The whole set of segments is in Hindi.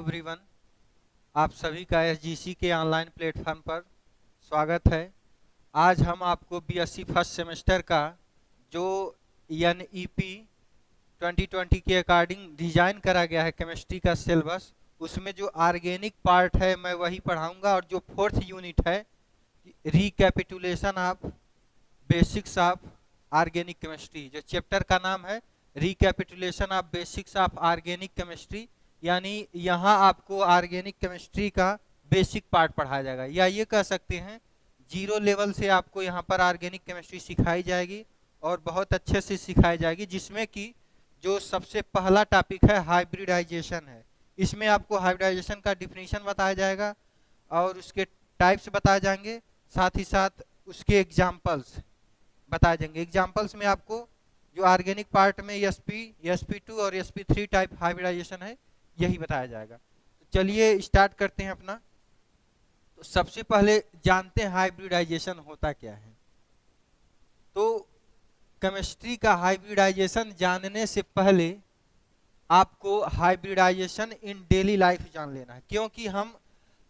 एवरीवन, आप सभी का एसजीसी के ऑनलाइन प्लेटफॉर्म पर स्वागत है। आज हम आपको बीएससी फर्स्ट सेमेस्टर का जो एनईपी 2020 के अकॉर्डिंग डिजाइन करा गया है केमिस्ट्री का सिलेबस, उसमें जो ऑर्गेनिक पार्ट है मैं वही पढ़ाऊंगा। और जो फोर्थ यूनिट है recapitulation of basics of organic chemistry, जो चैप्टर का नाम है recapitulation of basics of organic chemistry, यानी यहाँ आपको ऑर्गेनिक केमिस्ट्री का बेसिक पार्ट पढ़ाया जाएगा, या ये कह सकते हैं जीरो लेवल से आपको यहाँ पर ऑर्गेनिक केमिस्ट्री सिखाई जाएगी और बहुत अच्छे से सिखाई जाएगी। जिसमें कि जो सबसे पहला टॉपिक है हाइब्रिडाइजेशन है। इसमें आपको हाइब्रिडाइजेशन का डिफिनीशन बताया जाएगा और उसके टाइप्स बताए जाएंगे, साथ ही साथ उसके एग्जाम्पल्स बताए जाएंगे। एग्जाम्पल्स में आपको जो ऑर्गेनिक पार्ट में sp2 और sp3 टाइप हाइब्रिडाइजेशन है यही बताया जाएगा। तो चलिए स्टार्ट करते हैं अपना। तो सबसे पहले जानते हैं हाइब्रिडाइजेशन होता क्या है। तो केमिस्ट्री का हाइब्रिडाइजेशन जानने से पहले आपको हाइब्रिडाइजेशन इन डेली लाइफ जान लेना है, क्योंकि हम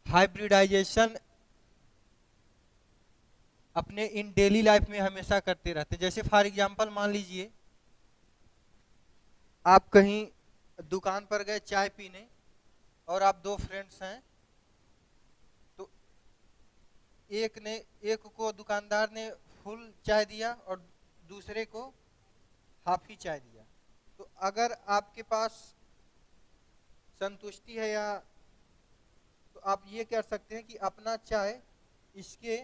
हाइब्रिडाइजेशन अपने इन डेली लाइफ में हमेशा करते रहते हैं। जैसे फॉर एग्जांपल मान लीजिए आप कहीं दुकान पर गए चाय पीने और आप दो फ्रेंड्स हैं। तो एक को दुकानदार ने फुल चाय दिया और दूसरे को हाफ ही चाय दिया। तो अगर आपके पास संतुष्टि है या तो आप ये कर सकते हैं कि अपना चाय इसके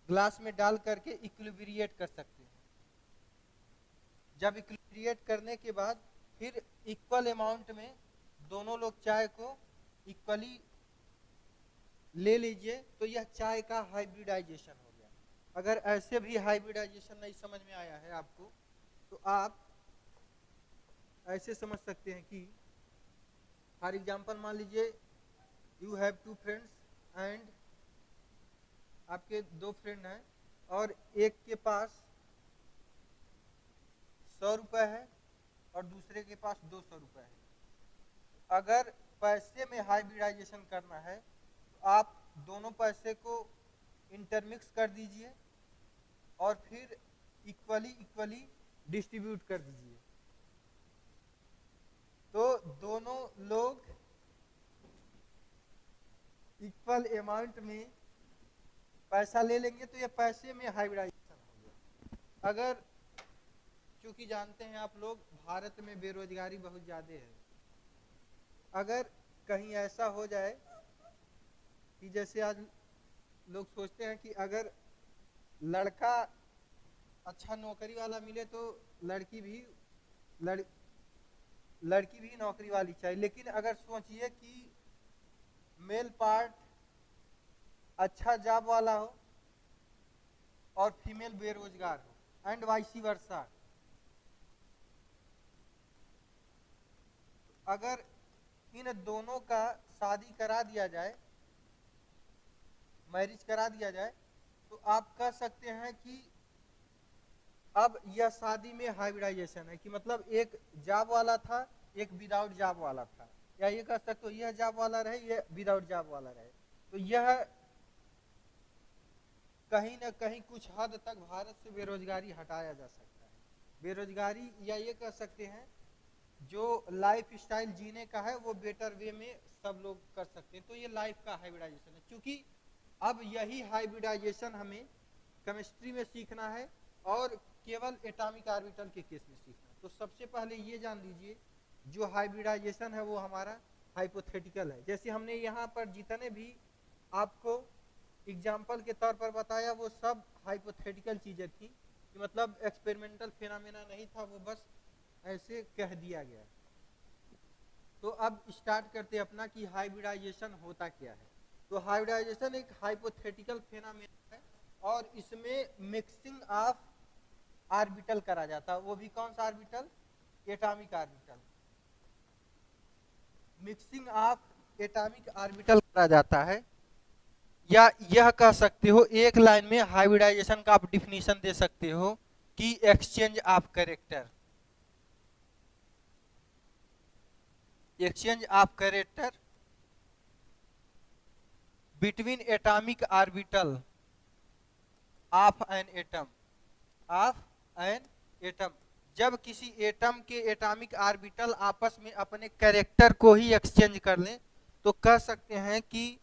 ग्लास में डाल करके इक्विलिब्रिएट कर सकते हैं। जब इक्विलिब्रिएट करने के बाद फिर इक्वल अमाउंट में दोनों लोग चाय को इक्वली ले लीजिए, तो यह चाय का हाइब्रिडाइजेशन हो गया। अगर ऐसे भी हाइब्रिडाइजेशन नहीं समझ में आया है आपको, तो आप ऐसे समझ सकते हैं कि फॉर एग्जांपल मान लीजिए you have two friends and आपके दो फ्रेंड हैं और एक के पास 100 रुपए है और दूसरे के पास 200 रुपए है। अगर पैसे में हाइब्रिडाइजेशन करना है तो आप दोनों पैसे को इंटरमिक्स कर दीजिए और फिर इक्वली डिस्ट्रीब्यूट कर दीजिए। तो दोनों लोग इक्वल अमाउंट में पैसा ले लेंगे, तो ये पैसे में हाइब्रिडाइजेशन हो गया। अगर क्योंकि जानते हैं आप लोग भारत में बेरोजगारी बहुत ज्यादा है, अगर कहीं ऐसा हो जाए कि जैसे आज लोग सोचते हैं कि अगर लड़का अच्छा नौकरी वाला मिले तो लड़की भी नौकरी वाली चाहिए। लेकिन अगर सोचिए कि मेल पार्ट अच्छा जॉब वाला हो और फीमेल बेरोजगार हो एंड वाइसी वर्सा, अगर इन दोनों का शादी करा दिया जाए, मैरिज करा दिया जाए, तो आप कह सकते हैं कि अब यह शादी में हाइब्रिडाइजेशन है। कि मतलब एक जॉब वाला था, एक विदाउट जॉब वाला था, या ये कह सकते हो यह जॉब वाला रहे, यह विदाउट जॉब वाला रहे। तो यह कहीं ना कहीं कुछ हद तक भारत से बेरोजगारी हटाया जा सकता है। बेरोजगारी या ये कह सकते हैं जो लाइफ स्टाइल जीने का है वो बेटर वे में सब लोग कर सकते हैं। तो ये लाइफ का हाइब्रिडाइजेशन है। क्योंकि अब यही हाइब्रिडाइजेशन हमें केमिस्ट्री में सीखना है और केवल एटॉमिक ऑर्बिटल के केस में सीखना है। तो सबसे पहले ये जान लीजिए जो हाइब्रिडाइजेशन है वो हमारा हाइपोथेटिकल है। जैसे हमने यहाँ पर जितने भी आपको एग्जाम्पल के तौर पर बताया वो सब हाइपोथेटिकल चीजें थी, कि मतलब एक्सपेरिमेंटल फिनोमेना नहीं था, वो बस ऐसे कह दिया गया। तो अब स्टार्ट करते अपना कि हाइब्रिडाइजेशन होता क्या है। तो हाइब्रिडाइजेशन एक हाइपोथेटिकल फिनोमेना है और इसमें मिक्सिंग ऑफ ऑर्बिटल करा जाता है। वो भी कौन सा orbital? Atomic orbital. Mixing of atomic orbital करा जाता है, या यह कह सकते हो एक लाइन में हाइब्रिडाइजेशन का आप डिफिनीशन दे सकते हो कि exchange of character between atomic orbital of an atom, जब किसी एटम के एटॉमिक ऑर्बिटल आपस में अपने कैरेक्टर को ही एक्सचेंज कर लें तो कह सकते हैं कि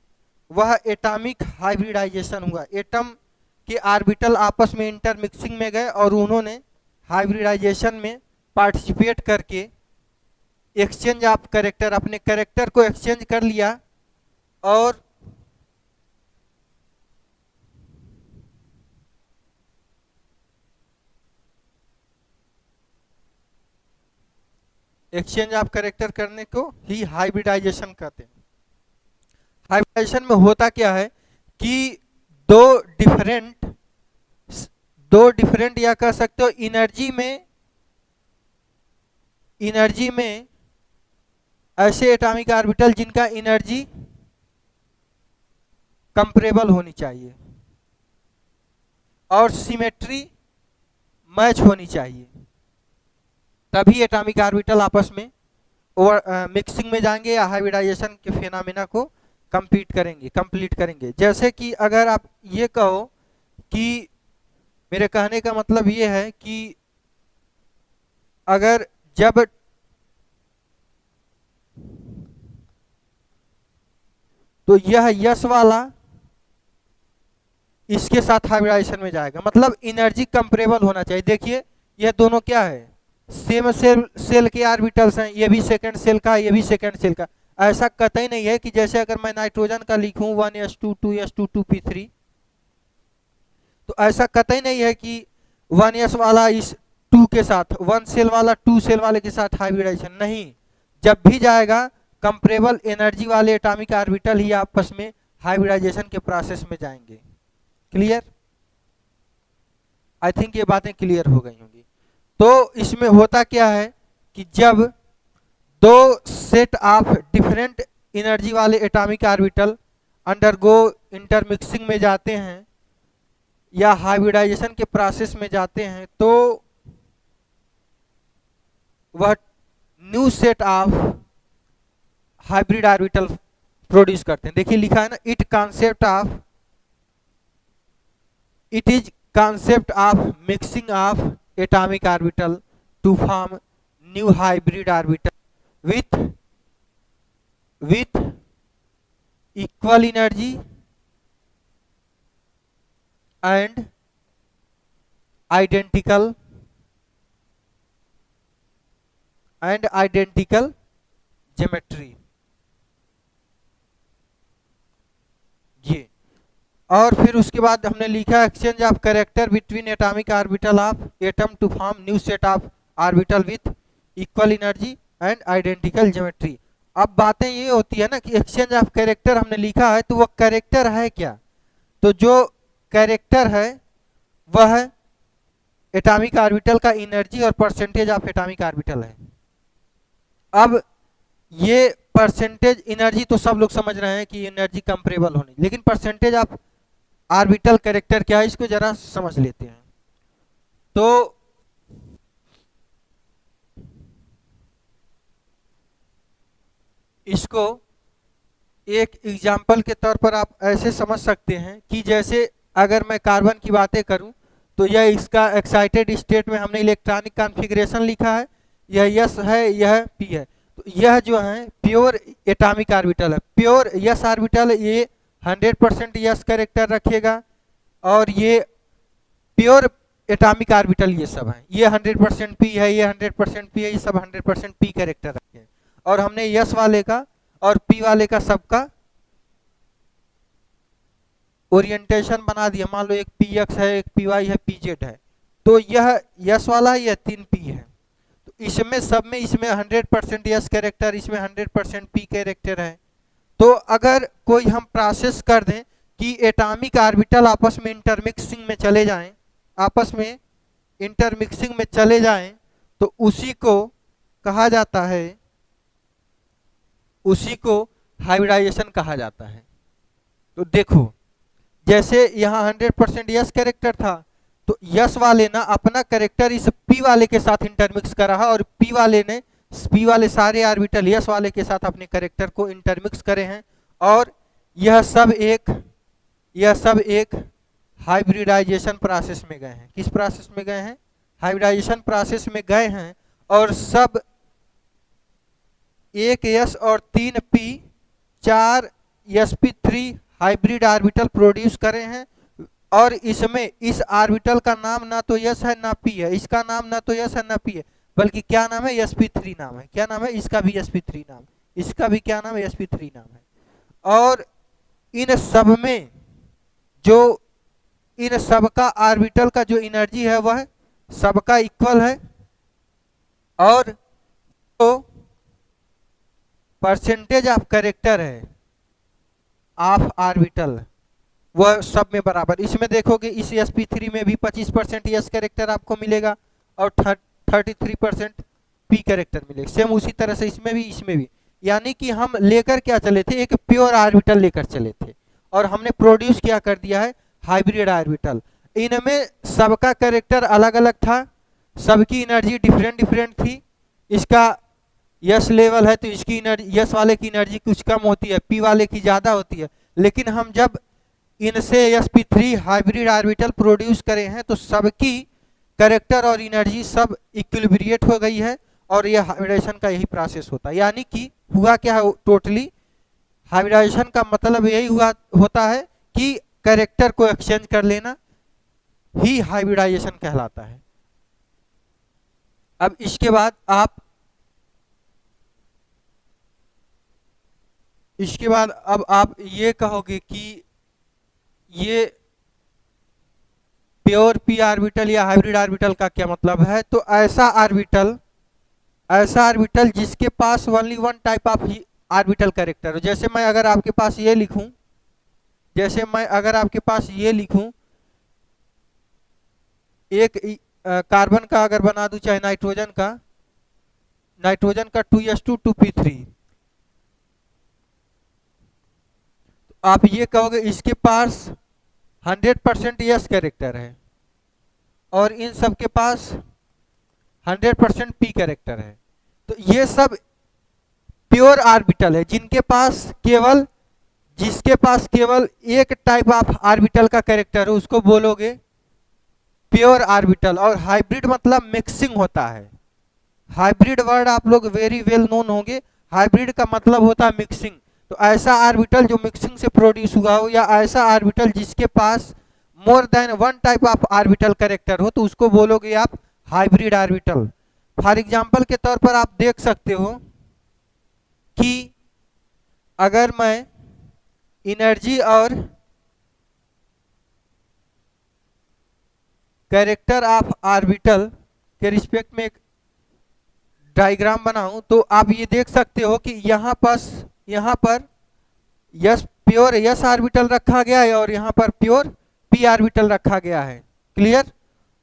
वह एटॉमिक हाइब्रिडाइजेशन हुआ। एटम के ऑर्बिटल आपस में इंटरमिक्सिंग में गए और उन्होंने हाइब्रिडाइजेशन में पार्टिसिपेट करके एक्सचेंज ऑफ कैरेक्टर, अपने कैरेक्टर को एक्सचेंज कर लिया और एक्सचेंज ऑफ कैरेक्टर करने को ही हाइब्रिडाइजेशन कहते हैं। हाइब्रिडाइजेशन में होता क्या है कि दो डिफरेंट या कह सकते हो एनर्जी में ऐसे एटॉमिक ऑर्बिटल जिनका एनर्जी कंपेरेबल होनी चाहिए और सिमेट्री मैच होनी चाहिए, तभी एटॉमिक ऑर्बिटल आपस में मिक्सिंग में जाएंगे या हाइब्रिडाइजेशन के फिनोमेना को कंप्लीट करेंगे। जैसे कि अगर आप ये कहो कि मेरे कहने का मतलब ये है कि अगर जब तो यह यस वाला इसके साथ हाइब्रिडाइजेशन में जाएगा, मतलब एनर्जी कंपेरेबल होना चाहिए। देखिए यह दोनों क्या है, सेम सेल के ऑर्बिटल्स हैं, ये भी सेकंड सेल का, ये भी सेकंड सेल का। ऐसा कतई नहीं है कि जैसे अगर मैं नाइट्रोजन का लिखूं 1s2 2s2 2p3, तो ऐसा कतई नहीं है कि 1s वाला इस 2 के साथ, 1 सेल वाला 2 सेल वाले के साथ हाइब्रिडाइजेशन नहीं। जब भी जाएगा कंपेरेबल एनर्जी वाले एटॉमिक ऑर्बिटल ही आपस में हाइब्रिडाइजेशन के प्रोसेस में जाएंगे। क्लियर? आई थिंक ये बातें क्लियर हो गई होंगी। तो इसमें होता क्या है कि जब दो सेट ऑफ डिफरेंट एनर्जी वाले एटॉमिक ऑर्बिटल अंडरगो इंटरमिक्सिंग में जाते हैं या हाइब्रिडाइजेशन के प्रोसेस में जाते हैं तो वह new set of hybrid orbital produce करते हैं। देखिए लिखा है ना, it is concept of mixing of atomic orbital to form new hybrid orbital with equal energy and identical geometry। ये और फिर उसके बाद हमने लिखा exchange of character between atomic orbital of atom to form new set of orbital with equal energy and identical geometry. अब बातें ये होती है ना कि एक्सचेंज ऑफ कैरेक्टर हमने लिखा है तो वो कैरेक्टर है क्या, तो जो कैरेक्टर है वह एटॉमिक ऑर्बिटल का एनर्जी और परसेंटेज ऑफ एटॉमिक ऑर्बिटल है। अब ये परसेंटेज एनर्जी तो सब लोग समझ रहे हैं कि एनर्जी कंपेरेबल होनी, लेकिन परसेंटेज ऑफ ऑर्बिटल कैरेक्टर क्या है इसको जरा समझ लेते हैं। तो इसको एक एग्जाम्पल के तौर पर आप ऐसे समझ सकते हैं कि जैसे अगर मैं कार्बन की बातें करूं तो यह इसका एक्साइटेड स्टेट में हमने इलेक्ट्रॉनिक कॉन्फ़िगरेशन लिखा है, यह यस है, यह पी है। तो यह जो है प्योर एटॉमिक ऑर्बिटल है, प्योर यस ऑर्बिटल, ये 100% यस कैरेक्टर रखेगा और ये प्योर एटॉमिक ऑर्बिटल ये सब है, ये 100% पी है, ये 100% पी है, ये सब 100% पी कैरेक्टर रखे हैं। और हमने यस वाले का और पी वाले का सबका ओरिएंटेशन बना दिया। मान लो एक पी एक्स है, एक पी वाई है, पी जेड है, तो यह यस वाला है, यह 3 पी है। तो इसमें सब में इसमें 100% यस कैरेक्टर, इसमें 100% पी कैरेक्टर है। तो अगर कोई हम प्रोसेस कर दें कि एटॉमिक ऑर्बिटल आपस में इंटरमिक्सिंग में चले जाएं, आपस में इंटरमिक्सिंग में चले जाएं, तो उसी को कहा जाता है, उसी को हाइब्रिडाइजेशन कहा जाता है। तो देखो जैसे यहाँ 100% यस कैरेक्टर था, तो यस वाले ना अपना कैरेक्टर इस पी वाले के साथ इंटरमिक्स करा है और पी वाले सारे ऑर्बिटल यस वाले के साथ अपने कैरेक्टर को इंटरमिक्स करे हैं और यह सब एक हाइब्रिडाइजेशन प्रोसेस में गए हैं। किस प्रोसेस में गए हैं? हाइब्रिडाइजेशन प्रोसेस में गए हैं और सब 1s और 3p 4sp3 hybrid orbital produce करे हैं। और इसमें इस ऑर्बिटल का नाम ना तो s है ना p है, इसका नाम ना तो s है ना p है, बल्कि क्या नाम है? sp3 नाम है। क्या नाम है? इसका भी sp3 नाम, इसका भी क्या नाम है? sp3 नाम है। और इन सब में जो इन सब का ऑर्बिटल का जो एनर्जी है वह सबका इक्वल है, और तो परसेंटेज ऑफ कैरेक्टर है ऑफ ऑर्बिटल वह सब में बराबर। इसमें देखोगे इस sp3 में भी 25% s कैरेक्टर आपको मिलेगा और 33% p कैरेक्टर मिलेगा। सेम उसी तरह से इसमें भी यानी कि हम लेकर क्या चले थे? एक प्योर ऑर्बिटल लेकर चले थे और हमने प्रोड्यूस क्या कर दिया है? Hybrid orbital. इनमें सबका कैरेक्टर अलग अलग था, सबकी एनर्जी डिफरेंट थी। इसका यस लेवल है तो इसकी एनर्जी, यस वाले की एनर्जी कुछ कम होती है, पी वाले की ज़्यादा होती है। लेकिन हम जब इनसे sp3 हाइब्रिड ऑर्बिटल प्रोड्यूस करे हैं तो सबकी कैरेक्टर और एनर्जी सब इक्विलिब्रिएट हो गई है, और यह हाइब्रिडाइजेशन का यही प्रोसेस होता है। यानी कि हुआ क्या है? टोटली हाइब्रिडाइजेशन का मतलब यही होता है कि कैरेक्टर को एक्सचेंज कर लेना ही हाइब्रिडाइजेशन कहलाता है। अब इसके बाद अब आप ये कहोगे कि ये प्योर पी ऑर्बिटल या हाइब्रिड ऑर्बिटल का क्या मतलब है? तो ऐसा ऑर्बिटल जिसके पास only one type of orbital character हो। जैसे मैं अगर आपके पास ये लिखूं, एक कार्बन का अगर बना दूं, चाहे नाइट्रोजन का 2s2 2p3, तो आप ये कहोगे इसके पास 100% यस कैरेक्टर है और इन सब के पास 100% पी कैरेक्टर है। तो ये सब प्योर ऑर्बिटल है जिसके पास केवल एक टाइप ऑफ ऑर्बिटल का कैरेक्टर है, उसको बोलोगे प्योर ऑर्बिटल। और हाइब्रिड मतलब मिक्सिंग होता है। हाइब्रिड वर्ड आप लोग वेरी वेल नोन होंगे। हाइब्रिड का मतलब होता है मिक्सिंग। तो ऐसा ऑर्बिटल जो मिक्सिंग से प्रोड्यूस हुआ हो, या ऐसा ऑर्बिटल जिसके पास more than one type of orbital character हो, तो उसको बोलोगे आप हाइब्रिड ऑर्बिटल। फॉर एग्जांपल के तौर पर आप देख सकते हो कि अगर मैं एनर्जी और कैरेक्टर ऑफ ऑर्बिटल के रिस्पेक्ट में एक डायग्राम बनाऊं, तो आप ये देख सकते हो कि यहाँ पर प्योर यस ऑर्बिटल रखा गया है और यहाँ पर प्योर पी ऑर्बिटल रखा गया है। क्लियर?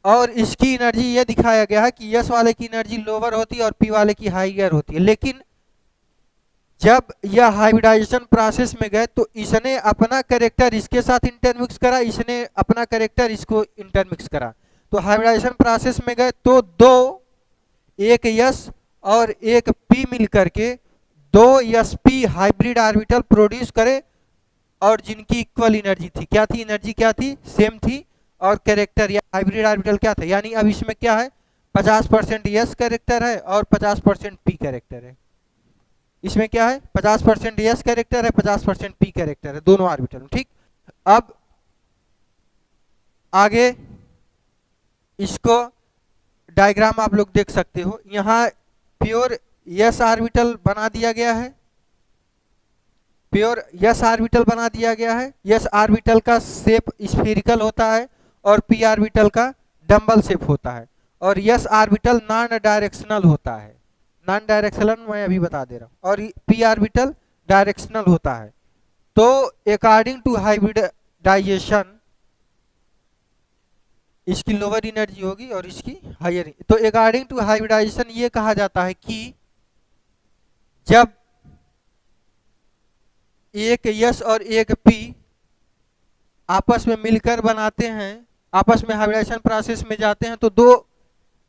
और इसकी एनर्जी ये दिखाया गया है कि यस वाले की एनर्जी लोअर होती है और पी वाले की हाईयर होती है। लेकिन जब यह हाइब्रिडाइजेशन प्रोसेस में गए तो इसने अपना कैरेक्टर इसके साथ इंटरमिक्स करा, इसने अपना कैरेक्टर इसको इंटरमिक्स करा। तो हाइब्रिडाइजेशन प्रोसेस में गए तो एक यस और एक पी मिलकर के 2sp हाइब्रिड ऑर्बिटल प्रोड्यूस करे, और जिनकी इक्वल एनर्जी थी। क्या थी? एनर्जी क्या थी? सेम थी। और कैरेक्टर या हाइब्रिड ऑर्बिटल क्या था? यानी अब इसमें क्या है? 50% यस कैरेक्टर है और 50% पी कैरेक्टर है। इसमें क्या है? 50% यस कैरेक्टर है, 50% पी कैरेक्टर है, दोनों ऑर्बिटल में। ठीक, अब आगे इसको डायग्राम आप लोग देख सकते हो। यहाँ प्योर यस ऑर्बिटल बना दिया गया है, प्योर यस ऑर्बिटल बना दिया गया है। यस ऑर्बिटल का शेप स्फेरिकल होता है और पी ऑर्बिटल का डम्बल शेप होता है। और यस ऑर्बिटल नॉन डायरेक्शनल होता है। नॉन डायरेक्शनल मैं अभी बता दे रहा हूं। और पी ऑर्बिटल डायरेक्शनल होता है। तो अकॉर्डिंग टू हाइब्रिडाइजेशन इसकी लोअर एनर्जी होगी और इसकी हायर। तो अकॉर्डिंग टू हाइब्रिडाइजेशन ये कहा जाता है कि जब एक यस और एक पी आपस में मिलकर बनाते हैं, आपस में हाइब्रिडाइजेशन प्रोसेस में जाते हैं, तो 2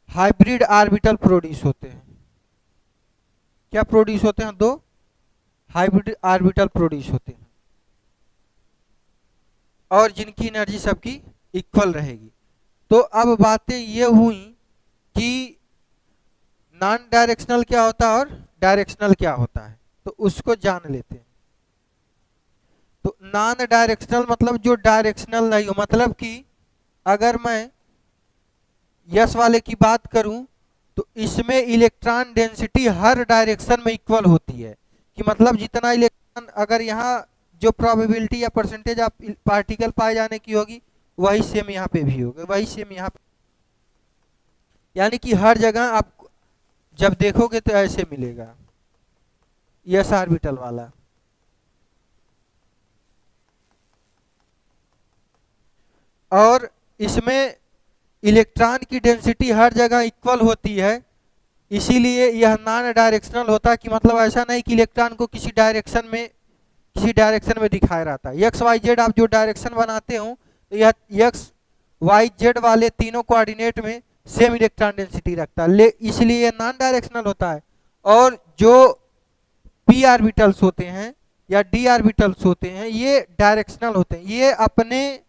हाइब्रिड ऑर्बिटल प्रोड्यूस होते हैं। क्या प्रोड्यूस होते हैं? 2 हाइब्रिड ऑर्बिटल प्रोड्यूस होते हैं। और जिनकी एनर्जी सबकी इक्वल रहेगी। तो अब बातें ये हुई कि नॉन डायरेक्शनल क्या होता है और डायरेक्शनल क्या होता है, तो उसको जान लेते हैं। तो नॉन डायरेक्शनल मतलब जो डायरेक्शनल नहीं हो, मतलब कि अगर मैं यस वाले की बात करूं तो इसमें इलेक्ट्रॉन डेंसिटी हर डायरेक्शन में इक्वल होती है, कि मतलब जितना इलेक्ट्रॉन, अगर यहाँ जो प्रोबेबिलिटी या परसेंटेज आप पार्टिकल पाए जाने की होगी वही सेम यहाँ पे भी होगा, वही सेम यहाँ पे, यानी कि हर जगह आप जब देखोगे तो ऐसे मिलेगा यस ऑर्बिटल वाला। और इसमें इलेक्ट्रॉन की डेंसिटी हर जगह इक्वल होती है, इसीलिए यह नॉन डायरेक्शनल होता है, कि मतलब ऐसा नहीं कि इलेक्ट्रॉन को किसी डायरेक्शन में दिखाया रहता है। एक्स वाई जेड आप जो डायरेक्शन बनाते हो तो यह एक्स वाई जेड वाले तीनों कोऑर्डिनेट में सेम इलेक्ट्रॉन डेंसिटी रखता है, इसलिए यह नॉन डायरेक्शनल होता है। और जो पी ऑर्बिटल्स होते हैं या डी ऑर्बिटल्स होते हैं ये डायरेक्शनल होते हैं, ये अपने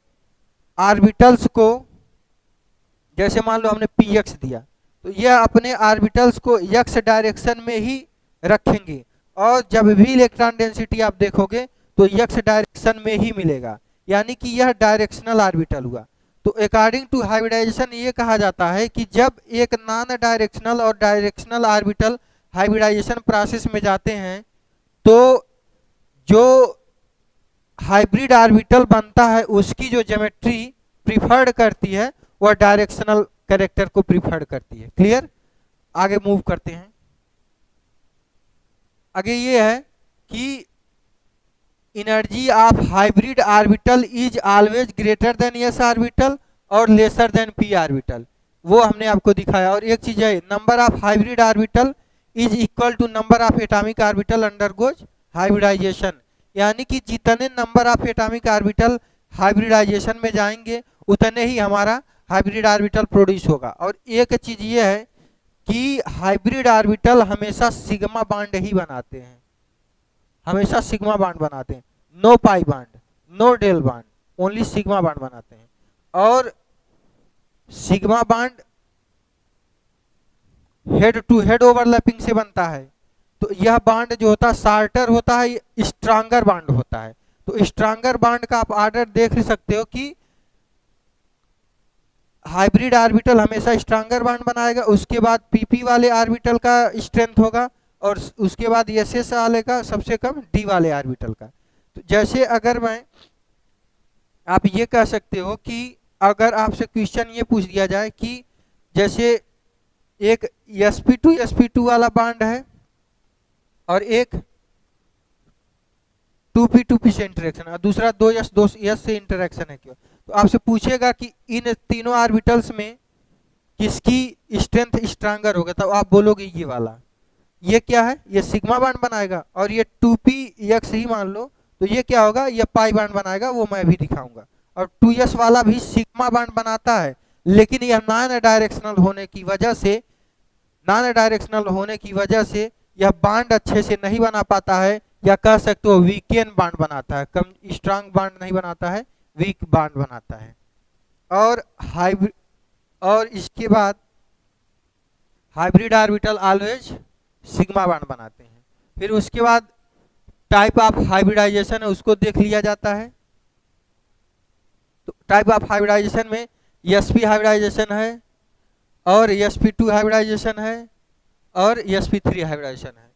ऑर्बिटल्स को, जैसे मान लो हमने पी एक्स दिया तो यह अपने ऑर्बिटल्स को एक्स डायरेक्शन में ही रखेंगे, और जब भी इलेक्ट्रॉन डेंसिटी आप देखोगे तो एक्स डायरेक्शन में ही मिलेगा, यानी कि यह डायरेक्शनल ऑर्बिटल हुआ। तो अकॉर्डिंग टू हाइब्रिडाइजेशन ये कहा जाता है कि जब एक नॉन डायरेक्शनल और डायरेक्शनल ऑर्बिटल हाइब्रिडाइजेशन प्रोसेस में जाते हैं तो जो हाइब्रिड ऑर्बिटल बनता है उसकी जो ज्योमेट्री प्रिफर्ड करती है वह डायरेक्शनल कैरेक्टर को प्रिफर्ड करती है। क्लियर? आगे मूव करते हैं। आगे ये है कि energy of hybrid orbital is always greater than s orbital और लेसर देन पी ऑर्बिटल, वो हमने आपको दिखाया। और एक चीज है, number of hybrid orbital is equal to number of atomic orbital undergoes hybridization, यानी कि जितने number of atomic orbital hybridization में जाएंगे उतने ही हमारा हाइब्रिड ऑर्बिटल प्रोड्यूस होगा। और एक चीज ये है कि हाइब्रिड ऑर्बिटल हमेशा सिग्मा बॉन्ड ही बनाते हैं, हमेशा सिग्मा बॉन्ड बनाते हैं, नो पाई बॉन्ड, नो डेल बॉन्ड, ओनली सिग्मा बॉन्ड बनाते हैं। और sigma bond head to head overlapping से बनता है, तो यह बॉन्ड जो होता है शार्टर होता है, स्ट्रांगर बॉन्ड होता है। तो स्ट्रांगर बॉन्ड का आप ऑर्डर देख सकते हो कि हाइब्रिड ऑर्बिटल हमेशा स्ट्रांगर बॉन्ड बनाएगा, उसके बाद पीपी वाले ऑर्बिटल का स्ट्रेंथ होगा, और उसके बाद एसएस वाले का सबसे कम डी वाले ऑर्बिटल का। तो जैसे अगर मैं, आप ये कह सकते हो कि अगर आपसे क्वेश्चन ये पूछ दिया जाए कि जैसे एक sp2 वाला बॉन्ड है और एक 2p से इंटरेक्शन है और दूसरा 2s से इंटरेक्शन है क्यों, तो आपसे पूछेगा कि इन तीनों ऑर्बिटल्स में किसकी स्ट्रेंथ स्ट्रांगर होगा, तो आप बोलोगे ये वाला। ये क्या है, ये सिग्मा बॉन्ड बनाएगा, और ये 2px ही मान लो तो ये क्या होगा, ये पाई बॉन्ड बनाएगा, वो मैं भी दिखाऊंगा। और 2s वाला भी सिग्मा बॉन्ड बनाता है, लेकिन यह नॉन डायरेक्शनल होने की वजह से यह बॉन्ड अच्छे से नहीं बना पाता है, या कह सकते हो वीकेन बॉन्ड बनाता है, कम स्ट्रांग बॉन्ड नहीं बनाता है, वीक बॉन्ड बनाता है। और इसके बाद hybrid orbital always sigma bond बनाते हैं। फिर उसके बाद टाइप ऑफ हाइब्रिडाइजेशन है उसको देख लिया जाता है। तो टाइप ऑफ हाइब्रिडाइजेशन में sp हाइब्रिडाइजेशन है, और sp2 हाइब्रिडाइजेशन है, और sp3 हाइब्रिडाइजेशन है।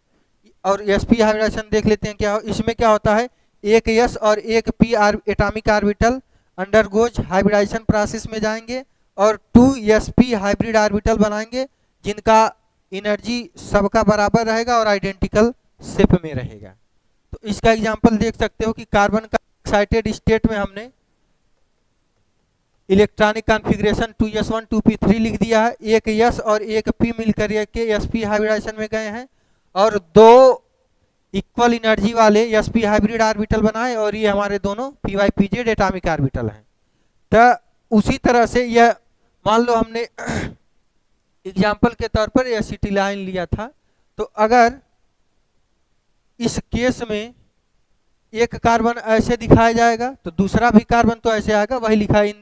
और sp हाइब्रिडाइजेशन देख लेते हैं क्या हो, इसमें क्या होता है, एक s और एक p atomic orbital undergoes hybridization process में जाएंगे और 2sp हाइब्रिड ऑर्बिटल बनाएंगे, जिनका एनर्जी सबका बराबर रहेगा और आइडेंटिकल शेप में रहेगा। तो इसका एग्जांपल देख सकते हो कि कार्बन का एक्साइटेड स्टेट में हमने इलेक्ट्रॉनिक कॉन्फ़िगरेशन 2s1 2p3 लिख दिया है, एक s और एक p मिलकर के sp हाइब्रिडाइजेशन में गए हैं, और दो इक्वल एनर्जी वाले sp हाइब्रिड ऑर्बिटल बनाए, और ये हमारे दोनों py pz एटॉमिक ऑर्बिटल हैं। तो उसी तरह से यह मान लो हमने एग्जाम्पल के तौर पर एसिटिलाइन लिया था, तो अगर इस केस में एक कार्बन ऐसे दिखाया जाएगा तो दूसरा भी कार्बन तो ऐसे आएगा, वही लिखा है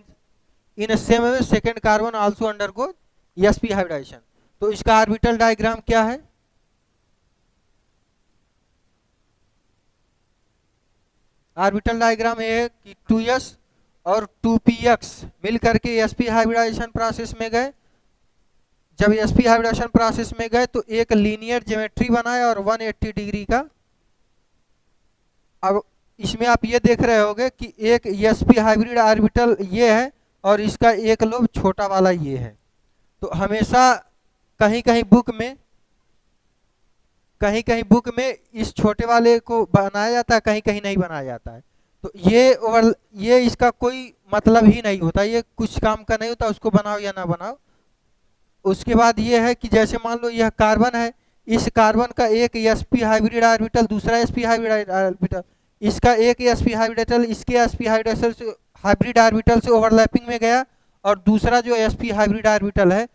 in same way second carbon also undergo sp hybridization. तो इसका ऑर्बिटल डायग्राम क्या है? ऑर्बिटल डायग्राम ये है कि 2s और 2px मिल करके sp हाइब्रिडाइजेशन प्रोसेस में गए। जब sp हाइब्रिडाइजेशन प्रोसेस में गए तो एक लीनियर ज्योमेट्री बनाया और 180 डिग्री का। अब इसमें आप ये देख रहे होंगे कि एक sp हाइब्रिड ऑर्बिटल ये है और इसका एक लोब छोटा वाला ये है। तो हमेशा कहीं कहीं बुक में इस छोटे वाले को बनाया जाता है, कहीं कहीं नहीं बनाया जाता है। तो ये इसका कोई मतलब ही नहीं होता, ये कुछ काम का नहीं होता, उसको बनाओ या ना बनाओ। उसके बाद ये है कि जैसे मान लो यह कार्बन है, इस कार्बन का एक sp हाइब्रिड ऑर्बिटल दूसरा sp हाइब्रिड ऑर्बिटल, इसका एक sp हाइब्रिड इसके sp हाइब्रिड ऑर्बिटल से ओवरलैपिंग में गया और दूसरा जो sp हाइब्रिड ऑर्बिटल है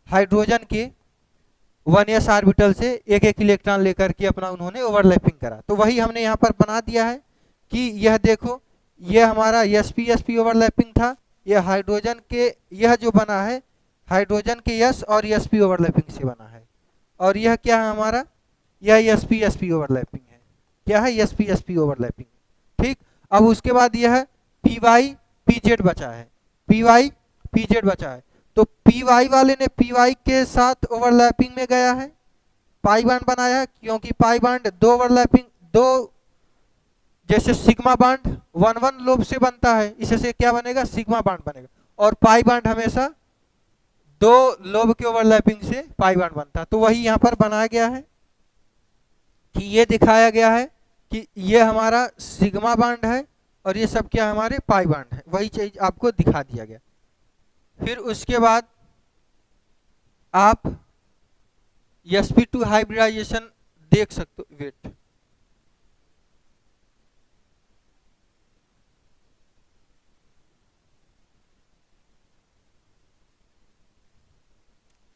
हाइड्रोजन के 1s ऑर्बिटल से एक एक इलेक्ट्रॉन लेकर के अपना उन्होंने ओवरलैपिंग करा। तो वही हमने यहाँ पर बना दिया है कि यह देखो, यह हमारा sp sp ओवरलैपिंग था, यह हाइड्रोजन के यह जो बना है हाइड्रोजन के s और sp ओवरलैपिंग से बना है। और यह क्या है हमारा, यह sp sp ओवरलैपिंग है। क्या है? sp sp overlapping. ठीक, अब उसके बाद यह py pz बचा है, py pz बचा है। तो py वाले ने py के साथ ओवरलैपिंग में गया है, पाई बांड बनाया है, क्योंकि पाई बांड दो ओवरलैपिंग दो, जैसे सिग्मा बांड 1 लोब से बनता है, इससे क्या बनेगा? सिग्मा बांड बनेगा। और पाई बांड हमेशा दो लोब के ओवरलैपिंग से पाई बांड बनता है। तो वही यहाँ पर बनाया गया है कि ये दिखाया गया है कि ये हमारा सिग्मा बांड है और ये सब क्या हमारे पाई बांड है, वही चीज आपको दिखा दिया गया। फिर उसके बाद आप sp2 हाइब्रिडाइजेशन देख सकते हो। वेट,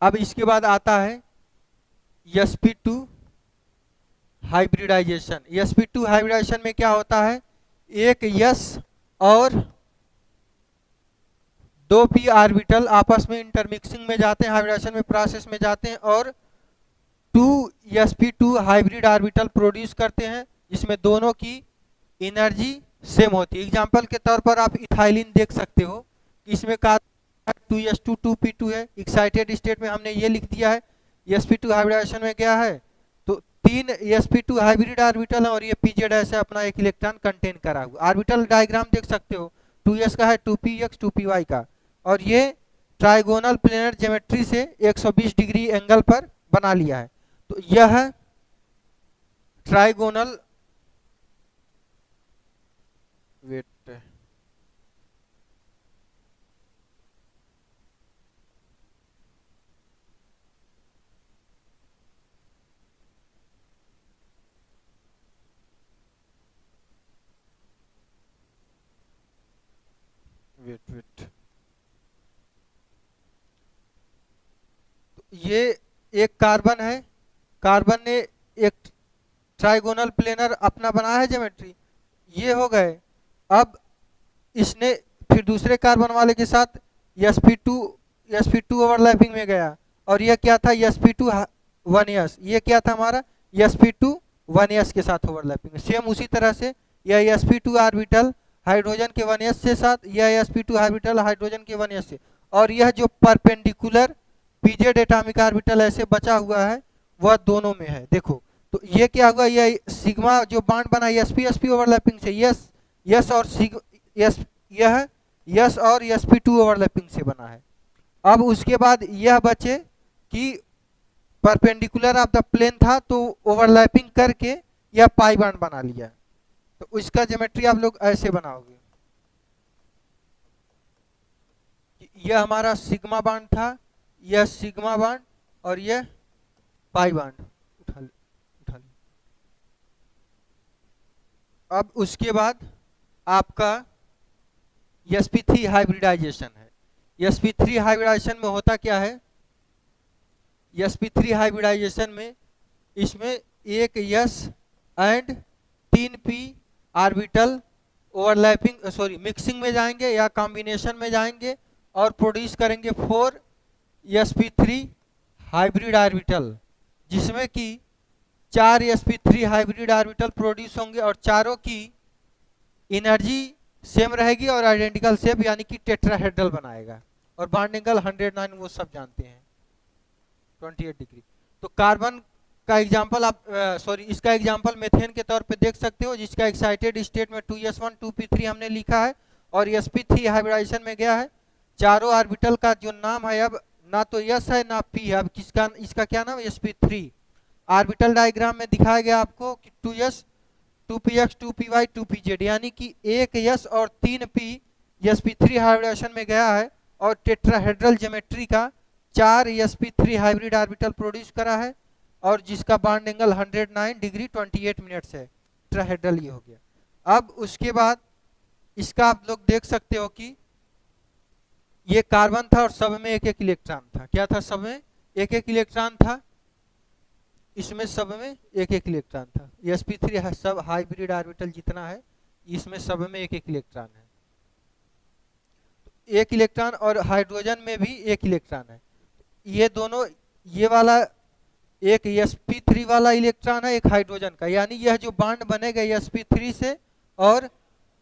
अब इसके बाद आता है sp2 हाइब्रिडाइजेशन। sp2 हाइब्रिडाइजेशन में क्या होता है, एक s और 2p ऑर्बिटल आपस में इंटरमिक्सिंग में जाते हैं, हाइब्रिडाइजेशन में प्रोसेस में जाते हैं और 2sp2 हाइब्रिड ऑर्बिटल प्रोड्यूस करते हैं, जिसमें दोनों की एनर्जी सेम होती है। एग्जांपल के तौर पर आप इथाइलिन देख सकते हो, इसमें का 2s2 2p2 है। एक्साइटेड स्टेट में हमने ये लिख दिया है, sp2 हाइब्रिडाइजेशन में क्या है तो 3 sp2 हाइब्रिड ऑर्बिटल है और ये pz ऐसे अपना एक इलेक्ट्रॉन कंटेन करा हुआ। ऑर्बिटल डायग्राम देख सकते हो, 2s का है, 2px 2py का, और ये ट्राइगोनल प्लेनर ज्योमेट्री से 120 डिग्री एंगल पर बना लिया है। तो यह ट्राइगोनल, वेट, वेट, ये एक कार्बन है, कार्बन ने एक ट्राइगोनल प्लेनर अपना बनाया है ज्योमेट्री, ये हो गए। अब इसने फिर दूसरे कार्बन वाले के साथ sp2 ओवरलैपिंग में गया और यह क्या था sp2 1s, ये क्या था हमारा sp2 1s के साथ ओवरलैपिंग। सेम उसी तरह से यह sp2 ऑर्बिटल हाइड्रोजन के 1s से साथ, यह sp2 ऑर्बिटल हाइड्रोजन के 1s से, और यह जो परपेंडिकुलर pz एटॉमिक ऑर्बिटल ऐसे बचा हुआ है वह दोनों में है। देखो तो ये क्या हुआ, यह सिग्मा जो बांड बना sp sp ओवरलैपिंग से, यस और यह यस और sp2 ओवरलैपिंग से बना है। अब उसके बाद यह बचे कि परपेंडिकुलर ऑफ द प्लेन था तो ओवरलैपिंग करके यह पाई बांड बना लिया। तो इसका ज्योमेट्री आप लोग ऐसे बनाओगे, यह हमारा सिग्मा बांड था, यह सिग्मा बांड और यह पाई बांड। उठा ले। अब उसके बाद आपका sp3 हाइब्रिडाइजेशन है। sp3 हाइब्रिडाइजेशन में होता क्या है, sp3 हाइब्रिडाइजेशन में इसमें एक s and 3p orbital overlapping mixing में जाएंगे या कॉम्बिनेशन में जाएंगे और प्रोड्यूस करेंगे 4sp3 हाइब्रिड ऑर्बिटल, जिसमें कि 4sp3 हाइब्रिड ऑर्बिटल प्रोड्यूस होंगे और चारों की एनर्जी सेम रहेगी और आइडेंटिकल शेप यानी कि टेट्राहेड्रल बनाएगा। और बॉन्ड एंगल 109 वो सब जानते हैं, 28 डिग्री। तो कार्बन का एग्जांपल आप इसका एग्जांपल मेथेन के तौर पे देख सकते हो, जिसका एक्साइटेड स्टेट में 2s1 2p3 हमने लिखा है और sp3 हाइब्रिडाइजेशन में गया है। चारों ऑर्बिटल का जो नाम है अब ना तो s है ना p है, अब किसका इसका क्या नाम है, sp3। ऑर्बिटल डायग्राम में दिखाया गया आपको कि 2s 2px 2py 2pz यानी कि एक s और 3p sp3 हाइब्रिडाइजेशन में गया है और टेट्राहेड्रल ज्योमेट्री का 4sp3 हाइब्रिड ऑर्बिटल प्रोड्यूस करा है और जिसका बॉन्ड एंगल 109 डिग्री 28 मिनट्स है। टेट्राहेड्रल ये हो गया। अब उसके बाद इसका आप लोग देख सकते हो कि ये कार्बन था और सब में एक एक इलेक्ट्रॉन था। क्या था, सब में एक एक इलेक्ट्रॉन था, इसमें सब में एक एक इलेक्ट्रॉन था। sp3 सब हाइब्रिड ऑर्बिटल जितना है इसमें सब में एक एक इलेक्ट्रॉन है, एक इलेक्ट्रॉन, और हाइड्रोजन में भी एक इलेक्ट्रॉन है। ये दोनों, ये वाला एक sp3 वाला इलेक्ट्रॉन है, एक हाइड्रोजन का, यानी यह जो बॉन्ड बनेगा sp3 से और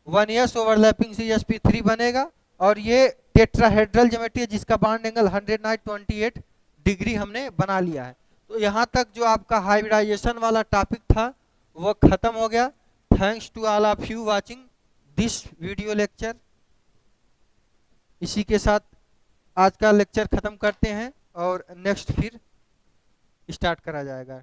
1s ओवरलैपिंग से sp3 बनेगा और ये टेट्राहेड्रल ज्योमेट्री है जिसका बॉन्ड एंगल 128 डिग्री हमने बना लिया है। तो यहाँ तक जो आपका हाइब्रिडाइजेशन वाला टॉपिक था वो खत्म हो गया। Thanks to all of you watching this video lecture. इसी के साथ आज का लेक्चर खत्म करते हैं और नेक्स्ट फिर स्टार्ट करा जाएगा।